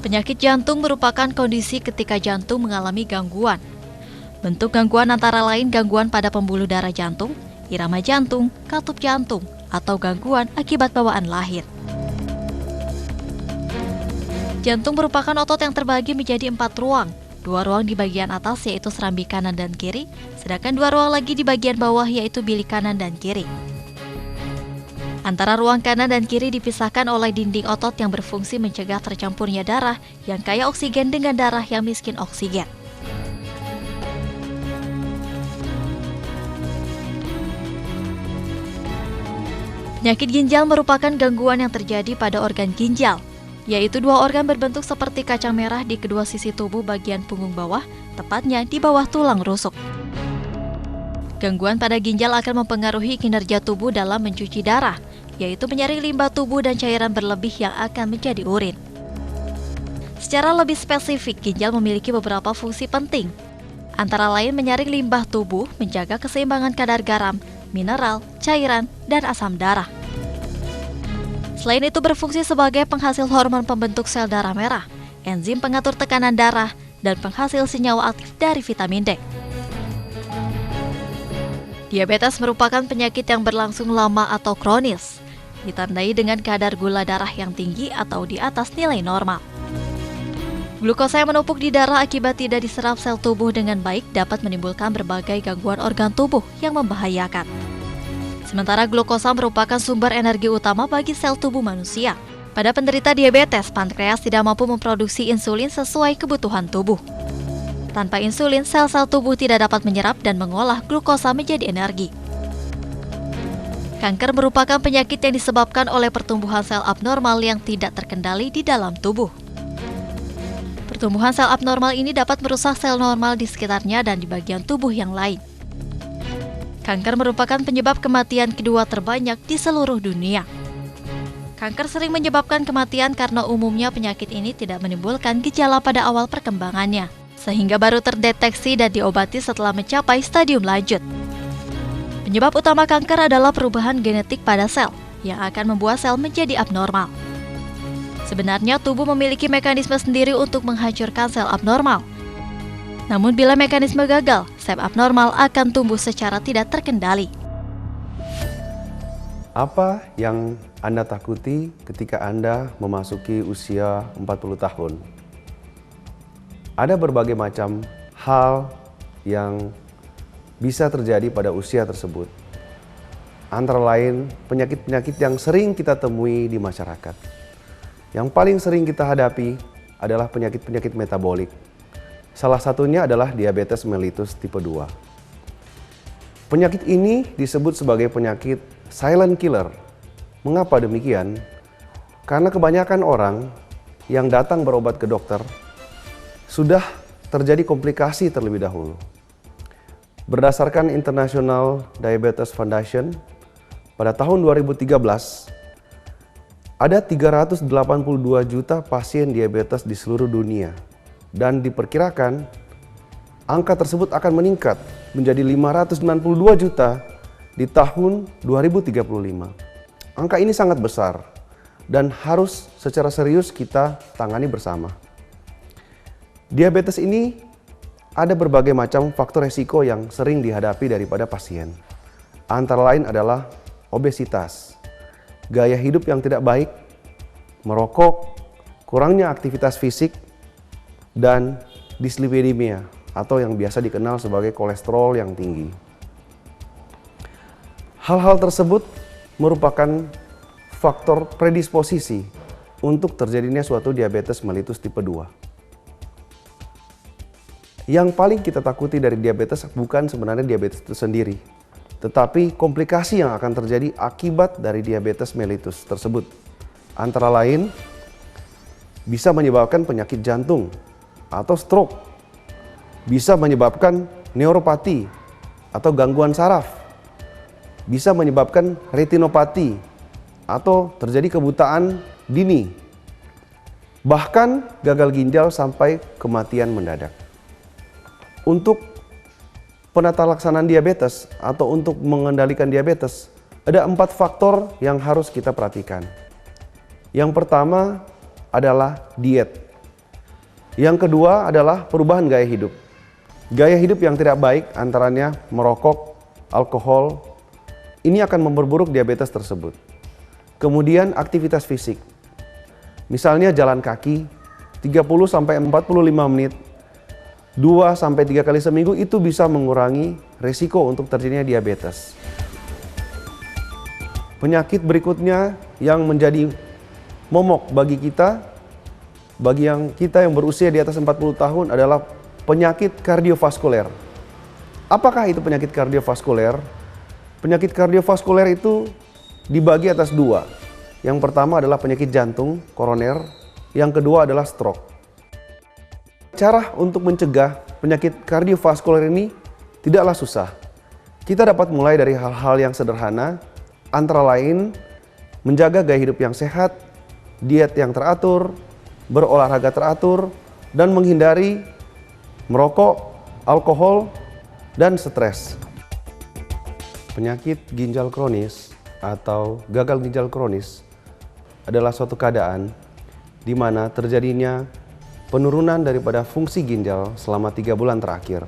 Penyakit jantung merupakan kondisi ketika jantung mengalami gangguan. Bentuk gangguan antara lain gangguan pada pembuluh darah jantung, irama jantung, katup jantung, atau gangguan akibat bawaan lahir. Jantung merupakan otot yang terbagi menjadi 4 ruang. 2 ruang di bagian atas yaitu serambi kanan dan kiri, sedangkan 2 ruang lagi di bagian bawah yaitu bilik kanan dan kiri. Antara ruang kanan dan kiri dipisahkan oleh dinding otot yang berfungsi mencegah tercampurnya darah yang kaya oksigen dengan darah yang miskin oksigen. Penyakit ginjal merupakan gangguan yang terjadi pada organ ginjal, yaitu 2 organ berbentuk seperti kacang merah di kedua sisi tubuh bagian punggung bawah, tepatnya di bawah tulang rusuk. Gangguan pada ginjal akan mempengaruhi kinerja tubuh dalam mencuci darah, yaitu menyaring limbah tubuh dan cairan berlebih yang akan menjadi urin. Secara lebih spesifik, ginjal memiliki beberapa fungsi penting, antara lain menyaring limbah tubuh, menjaga keseimbangan kadar garam, mineral, cairan, dan asam darah. Selain itu berfungsi sebagai penghasil hormon pembentuk sel darah merah, enzim pengatur tekanan darah, dan penghasil senyawa aktif dari vitamin D. Diabetes merupakan penyakit yang berlangsung lama atau kronis, ditandai dengan kadar gula darah yang tinggi atau di atas nilai normal. Glukosa yang menumpuk di darah akibat tidak diserap sel tubuh dengan baik dapat menimbulkan berbagai gangguan organ tubuh yang membahayakan. Sementara glukosa merupakan sumber energi utama bagi sel tubuh manusia. Pada penderita diabetes, pankreas tidak mampu memproduksi insulin sesuai kebutuhan tubuh. Tanpa insulin, sel-sel tubuh tidak dapat menyerap dan mengolah glukosa menjadi energi. Kanker merupakan penyakit yang disebabkan oleh pertumbuhan sel abnormal yang tidak terkendali di dalam tubuh. Pertumbuhan sel abnormal ini dapat merusak sel normal di sekitarnya dan di bagian tubuh yang lain. Kanker merupakan penyebab kematian kedua terbanyak di seluruh dunia. Kanker sering menyebabkan kematian karena umumnya penyakit ini tidak menimbulkan gejala pada awal perkembangannya, sehingga baru terdeteksi dan diobati setelah mencapai stadium lanjut. Penyebab utama kanker adalah perubahan genetik pada sel, yang akan membuat sel menjadi abnormal. Sebenarnya tubuh memiliki mekanisme sendiri untuk menghancurkan sel abnormal. Namun bila mekanisme gagal, sel abnormal akan tumbuh secara tidak terkendali. Apa yang Anda takuti ketika Anda memasuki usia 40 tahun? Ada berbagai macam hal yang bisa terjadi pada usia tersebut. Antara lain penyakit-penyakit yang sering kita temui di masyarakat. Yang paling sering kita hadapi adalah penyakit-penyakit metabolik. Salah satunya adalah diabetes mellitus tipe 2. Penyakit ini disebut sebagai penyakit silent killer. Mengapa demikian? Karena kebanyakan orang yang datang berobat ke dokter sudah terjadi komplikasi terlebih dahulu. Berdasarkan International Diabetes Foundation, pada tahun 2013, ada 382 juta pasien diabetes di seluruh dunia. Dan diperkirakan angka tersebut akan meningkat menjadi 592 juta di tahun 2035. Angka ini sangat besar dan harus secara serius kita tangani bersama. Diabetes ini ada berbagai macam faktor resiko yang sering dihadapi daripada pasien. Antara lain adalah obesitas, gaya hidup yang tidak baik, merokok, kurangnya aktivitas fisik, dan dislipidemia atau yang biasa dikenal sebagai kolesterol yang tinggi. Hal-hal tersebut merupakan faktor predisposisi untuk terjadinya suatu diabetes mellitus tipe 2. Yang paling kita takuti dari diabetes bukan sebenarnya diabetes itu sendiri, tetapi komplikasi yang akan terjadi akibat dari diabetes mellitus tersebut. Antara lain bisa menyebabkan penyakit jantung atau stroke, bisa menyebabkan neuropati atau gangguan saraf, bisa menyebabkan retinopati atau terjadi kebutaan dini, bahkan gagal ginjal sampai kematian mendadak. Untuk penata laksanaan diabetes atau untuk mengendalikan diabetes, ada 4 faktor yang harus kita perhatikan. Yang pertama adalah diet. Yang kedua adalah perubahan gaya hidup. Gaya hidup yang tidak baik antaranya merokok, alkohol, ini akan memperburuk diabetes tersebut. Kemudian aktivitas fisik. Misalnya jalan kaki 30-45 menit 2-3 kali seminggu itu bisa mengurangi risiko untuk terjadinya diabetes. Penyakit berikutnya yang menjadi momok bagi kita yang berusia di atas 40 tahun adalah penyakit kardiovaskuler. Apakah itu penyakit kardiovaskuler? Penyakit kardiovaskuler itu dibagi atas dua. Yang pertama adalah penyakit jantung, koroner. Yang kedua adalah stroke. Cara untuk mencegah penyakit kardiovaskuler ini tidaklah susah. Kita dapat mulai dari hal-hal yang sederhana, antara lain menjaga gaya hidup yang sehat, diet yang teratur, berolahraga teratur, dan menghindari merokok, alkohol, dan stres. Penyakit ginjal kronis atau gagal ginjal kronis adalah suatu keadaan di mana terjadinya penurunan daripada fungsi ginjal selama 3 bulan terakhir.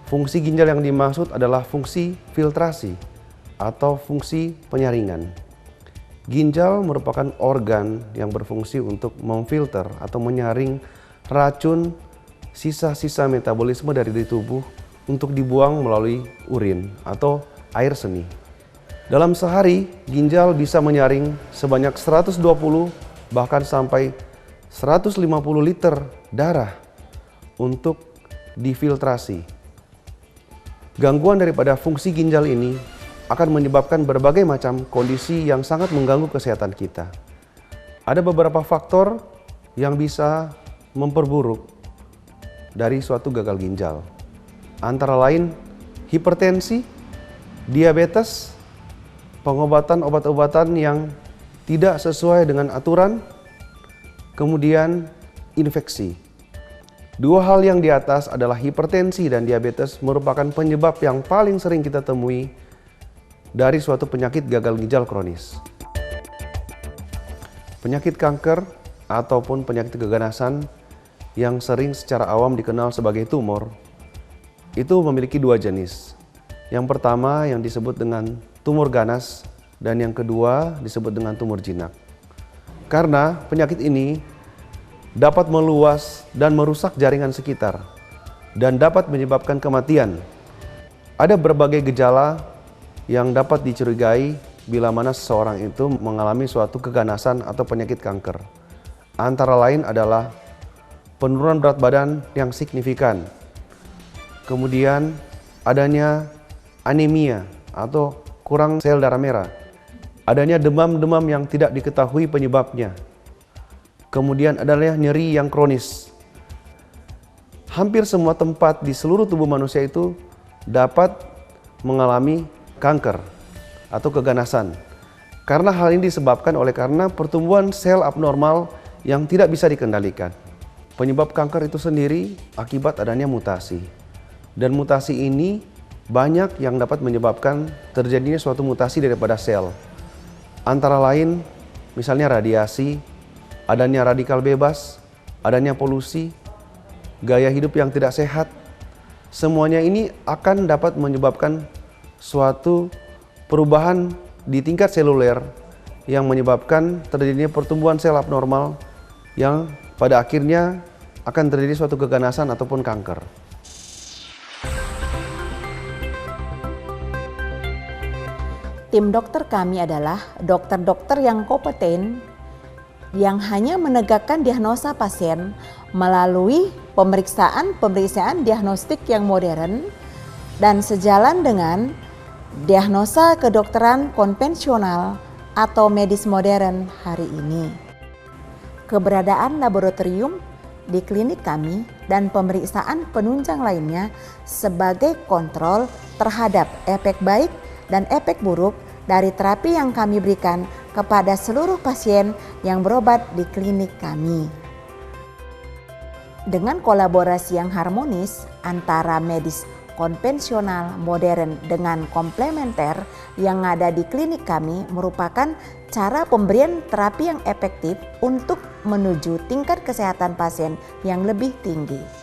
Fungsi ginjal yang dimaksud adalah fungsi filtrasi atau fungsi penyaringan. Ginjal merupakan organ yang berfungsi untuk memfilter atau menyaring racun sisa-sisa metabolisme dari tubuh untuk dibuang melalui urin atau air seni. Dalam sehari, ginjal bisa menyaring sebanyak 120 bahkan sampai 150 liter darah untuk difiltrasi. Gangguan daripada fungsi ginjal ini akan menyebabkan berbagai macam kondisi yang sangat mengganggu kesehatan kita. Ada beberapa faktor yang bisa memperburuk dari suatu gagal ginjal. Antara lain hipertensi, diabetes, pengobatan obat-obatan yang tidak sesuai dengan aturan, kemudian infeksi. Dua hal yang di atas adalah hipertensi dan diabetes merupakan penyebab yang paling sering kita temui dari suatu penyakit gagal ginjal kronis. Penyakit kanker ataupun penyakit keganasan yang sering secara awam dikenal sebagai tumor itu memiliki dua jenis. Yang pertama yang disebut dengan tumor ganas dan yang kedua disebut dengan tumor jinak. Karena penyakit ini dapat meluas dan merusak jaringan sekitar dan dapat menyebabkan kematian. Ada berbagai gejala yang dapat dicurigai bila mana seseorang itu mengalami suatu keganasan atau penyakit kanker. Antara lain adalah penurunan berat badan yang signifikan, kemudian adanya anemia atau kurang sel darah merah, adanya demam-demam yang tidak diketahui penyebabnya, kemudian adalah nyeri yang kronis. Hampir semua tempat di seluruh tubuh manusia itu dapat mengalami kanker atau keganasan. Karena hal ini disebabkan karena pertumbuhan sel abnormal yang tidak bisa dikendalikan. Penyebab kanker itu sendiri akibat adanya mutasi. Dan mutasi ini banyak yang dapat menyebabkan terjadinya suatu mutasi daripada sel. Antara lain misalnya radiasi, adanya radikal bebas, adanya polusi, gaya hidup yang tidak sehat. Semuanya ini akan dapat menyebabkan suatu perubahan di tingkat seluler yang menyebabkan terjadinya pertumbuhan sel abnormal yang pada akhirnya akan terjadi suatu keganasan ataupun kanker. Tim dokter kami adalah dokter-dokter yang kompeten yang hanya menegakkan diagnosa pasien melalui pemeriksaan diagnostik yang modern dan sejalan dengan diagnosa kedokteran konvensional atau medis modern hari ini. Keberadaan laboratorium di klinik kami dan pemeriksaan penunjang lainnya sebagai kontrol terhadap efek baik dan efek buruk dari terapi yang kami berikan kepada seluruh pasien yang berobat di klinik kami. Dengan kolaborasi yang harmonis antara medis konvensional, modern dengan komplementer yang ada di klinik kami merupakan cara pemberian terapi yang efektif untuk menuju tingkat kesehatan pasien yang lebih tinggi.